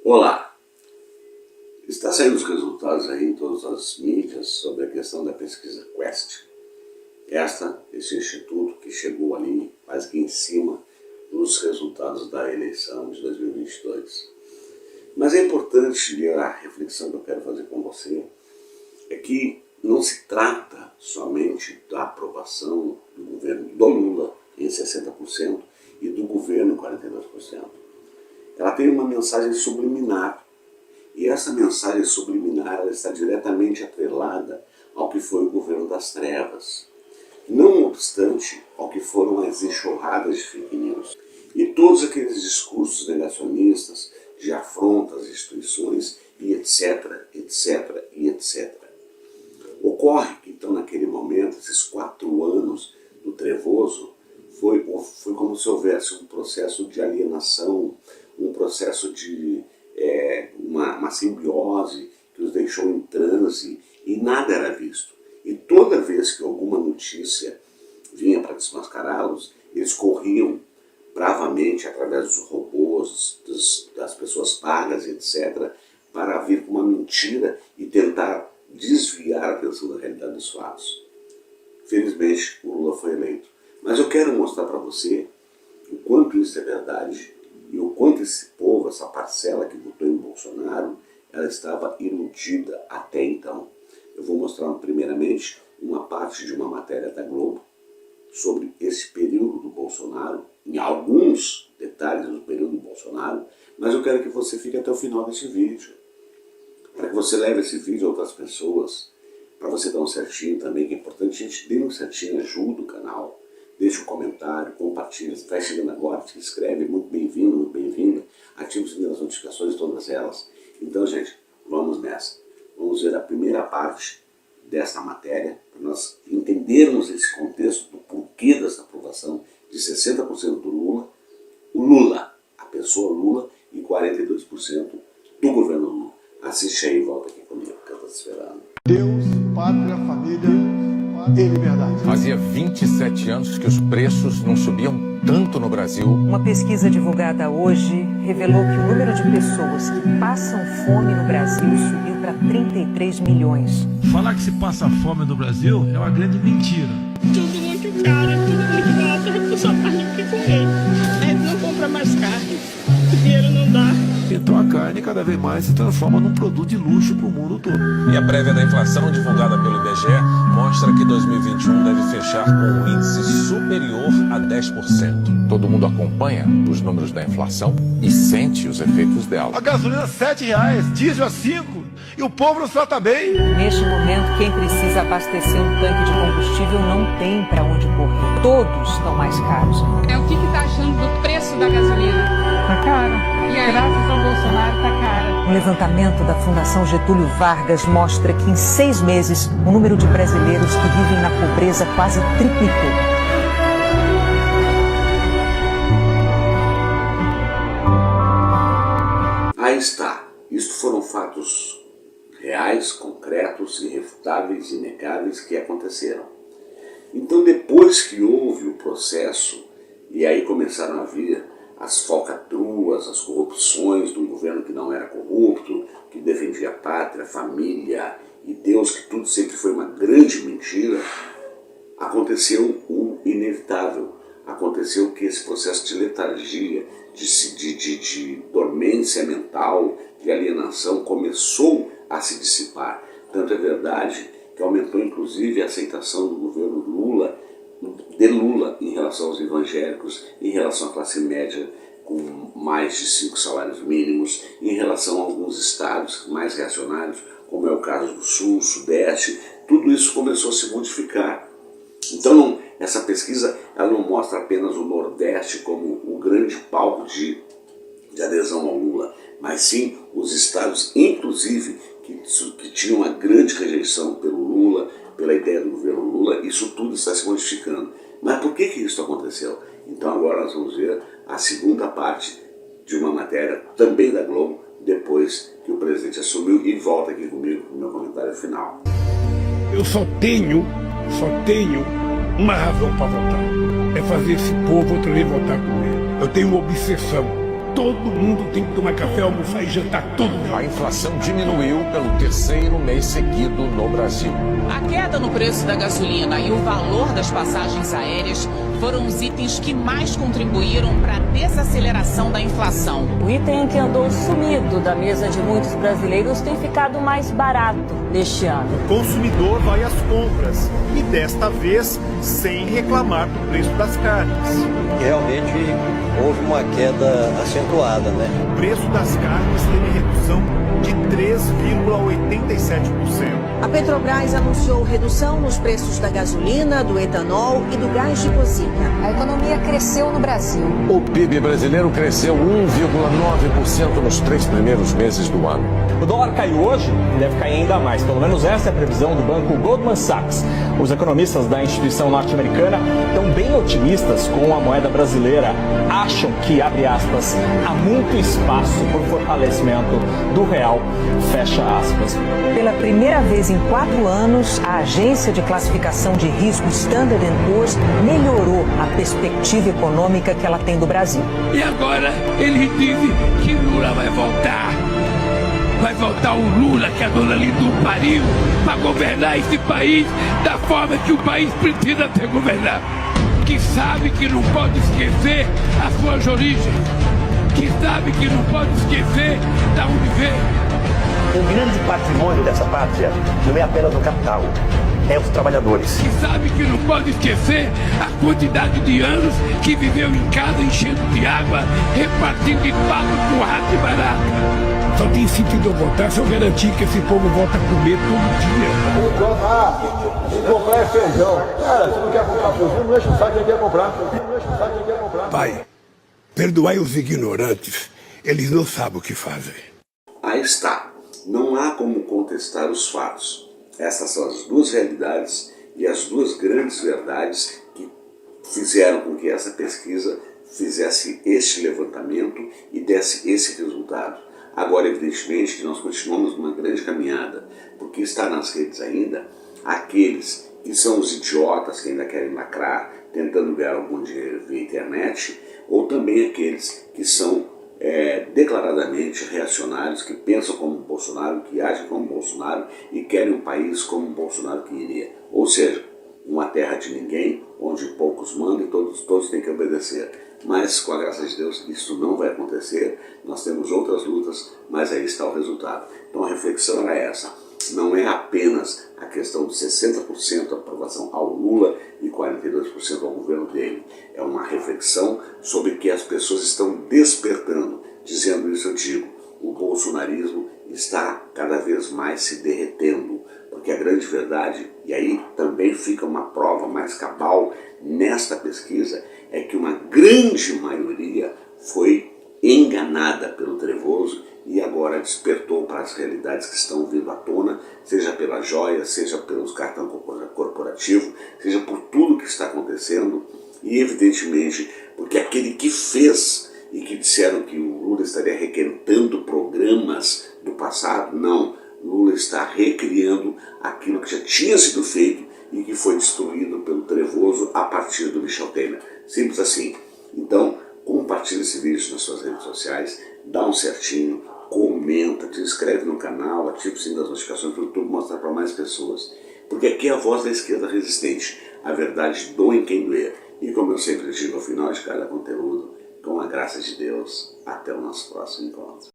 Olá! Está saindo os resultados aí em todas as mídias sobre a questão da pesquisa Quest. Esse instituto que chegou ali quase que em cima dos resultados da eleição de 2022. Mas é importante, e a reflexão que eu quero fazer com você, é que não se trata somente da aprovação do governo do Lula em 60% e do governo em 42%. Ela tem uma mensagem subliminar. E essa mensagem subliminar ela está diretamente atrelada ao que foi o governo das trevas. Não obstante ao que foram as enxurradas de fake news. E todos aqueles discursos negacionistas de afronta às instituições e etc, etc e etc. Ocorre que então naquele momento, esses 4 anos do trevoso, foi como se houvesse um processo de alienação, um processo de uma simbiose que os deixou em transe e nada era visto. E toda vez que alguma notícia vinha para desmascará-los, eles corriam bravamente através dos robôs, das pessoas pagas, etc., para vir com uma mentira e tentar desviar a atenção da realidade dos fatos. Felizmente, o Lula foi eleito. Mas eu quero mostrar para você o quanto isso é verdade e o quanto esse povo, essa parcela que votou em Bolsonaro, ela estava iludida até então. Eu vou mostrar primeiramente uma parte de uma matéria da Globo sobre esse período do Bolsonaro, em alguns detalhes do período do Bolsonaro, mas eu quero que você fique até o final desse vídeo, para que você leve esse vídeo a outras pessoas, para você dar um certinho também, que é importante, a gente dê um certinho, ajuda o canal, deixa um comentário, compartilha, se está chegando agora, se inscreve, muito bem-vindo, muito bem-vinda, ativa o sininho das notificações, todas elas. Então, gente, vamos nessa. Vamos ver a primeira parte dessa matéria, para nós entendermos esse contexto do porquê dessa aprovação de 60% do Lula, o Lula, a pessoa Lula, e 42% do governo Lula. Assiste aí e volta aqui comigo, que eu estou te esperando. Deus, pátria, família e liberdade. Fazia 27 anos que os preços não subiam tanto no Brasil. Uma pesquisa divulgada hoje revelou que o número de pessoas que passam fome no Brasil subiu para 33 milhões. Falar que se passa fome no Brasil é uma grande mentira. Tudo muito caro, tudo muito alto, só carne que comer. A gente não compra mais carne, o dinheiro não dá. Então a carne cada vez mais se transforma num produto de luxo para o mundo todo. E a prévia da inflação divulgada pelo IBGE mostra que 2021 deve fechar com um índice superior a 10%. Todo mundo acompanha os números da inflação e sente os efeitos dela. A gasolina R$7, diesel a 5 e o povo não se trata bem. Neste momento, quem precisa abastecer um tanque de combustível não tem para onde correr. Todos estão mais caros. O que está achando do preço da gasolina? Tá caro. E aí? Graças ao Bolsonaro tá cara. Um levantamento da Fundação Getúlio Vargas mostra que em 6 meses o número de brasileiros que vivem na pobreza quase triplicou. Aí está. Isto foram fatos reais, concretos, irrefutáveis, inegáveis que aconteceram. Então, depois que houve o processo, e aí começaram a vir as falcatruas, as corrupções de um governo que não era corrupto, que defendia a pátria, a família e Deus, que tudo sempre foi uma grande mentira, aconteceu o inevitável. Aconteceu que esse processo de letargia, de dormência mental, de alienação, começou a se dissipar. Tanto é verdade que aumentou inclusive a aceitação do governo Lula, de Lula, em relação aos evangélicos, em relação à classe média com mais de 5 salários mínimos, em relação a alguns estados mais reacionários, como é o caso do Sul, Sudeste. Tudo isso começou a se modificar. Então, essa pesquisa ela não mostra apenas o Nordeste como o grande palco de adesão ao Lula, mas sim os estados, inclusive, que tinham uma grande rejeição pelo Lula, pela ideia do governo Lula. Isso tudo está se modificando. Mas por que isso aconteceu? Então agora nós vamos ver a segunda parte de uma matéria também da Globo, depois que o presidente assumiu, e volta aqui comigo para o meu comentário final. Eu só tenho uma razão para votar. É fazer esse povo outra vez votar com ele. Eu tenho uma obsessão. Todo mundo tem que tomar café, almoçar e jantar todo dia. A inflação diminuiu pelo 3º mês seguido no Brasil. A queda no preço da gasolina e o valor das passagens aéreas foram os itens que mais contribuíram para a desaceleração da inflação. O item que andou sumido da mesa de muitos brasileiros tem ficado mais barato neste ano. O consumidor vai às compras e desta vez sem reclamar do preço das carnes. Realmente houve uma queda acentuada, né? O preço das carnes teve redução de 3,87%. A Petrobras anunciou redução nos preços da gasolina, do etanol e do gás de cozinha. A economia cresceu no Brasil. O PIB brasileiro cresceu 1,9% nos 3 primeiros meses do ano. O dólar caiu hoje e deve cair ainda mais. Pelo menos essa é a previsão do banco Goldman Sachs. Os economistas da instituição norte-americana estão bem otimistas com a moeda brasileira. Acham que, abre aspas, há muito espaço para o fortalecimento do real, fecha aspas. Pela primeira vez em 4 anos, a agência de classificação de risco Standard & Poor's melhorou a perspectiva econômica que ela tem do Brasil. E agora eles dizem que Lula vai voltar. Vai voltar o Lula, que a dona Lindu pariu, para governar esse país da forma que o país precisa ser governado. Que sabe que não pode esquecer as suas origens. Que sabe que não pode esquecer da onde veio. O grande patrimônio dessa pátria não é apenas o capital, é os trabalhadores. Que sabe que não pode esquecer a quantidade de anos que viveu em casa enchendo de água, repartindo de pago com rato e barata. Só tem sentido eu votar se eu garantir que esse povo volta a comer todo dia. Comprar é feijão. Cara, se não quer comprar feijão, não enche o saco quem quer comprar. Pai, perdoai os ignorantes, eles não sabem o que fazem. Aí está. Não há como contestar os fatos. Essas são as duas realidades e as duas grandes verdades que fizeram com que essa pesquisa fizesse este levantamento e desse esse resultado. Agora, evidentemente, que nós continuamos numa grande caminhada, porque está nas redes ainda aqueles que são os idiotas que ainda querem lacrar, tentando ganhar algum dinheiro via internet, ou também aqueles que são declaradamente reacionários, que pensam como Bolsonaro, que agem como Bolsonaro e querem um país como Bolsonaro queria. Ou seja, uma terra de ninguém, onde poucos mandam e todos têm que obedecer. Mas, com a graça de Deus, isso não vai acontecer. Nós temos outras lutas, mas aí está o resultado. Então a reflexão era essa. Não é apenas a questão de 60% de aprovação ao Lula e 42% ao governo dele. É uma reflexão sobre que as pessoas estão despertando. Dizendo isso, eu digo, o bolsonarismo está cada vez mais se derretendo. Porque a grande verdade, e aí também fica uma prova mais cabal nesta pesquisa, é que uma grande maioria foi enganada pelo Trevoso e agora despertou para as realidades que estão vindo à tona, seja pela joia, seja pelos cartão corporativo, seja por tudo que está acontecendo e, evidentemente, porque aquele que fez e que disseram que o Lula estaria requentando programas do passado, não. Lula está recriando aquilo que já tinha sido feito e que foi destruído pelo Trevoso a partir do Michel Temer. Simples assim. Então, compartilhe esse vídeo nas suas redes sociais, dá um certinho, comenta, te inscreve no canal, ativa o sininho das notificações para o YouTube mostrar para mais pessoas. Porque aqui é a voz da esquerda resistente. A verdade doa em quem doer. E como eu sempre digo ao final de cada conteúdo, com a graça de Deus, até o nosso próximo encontro.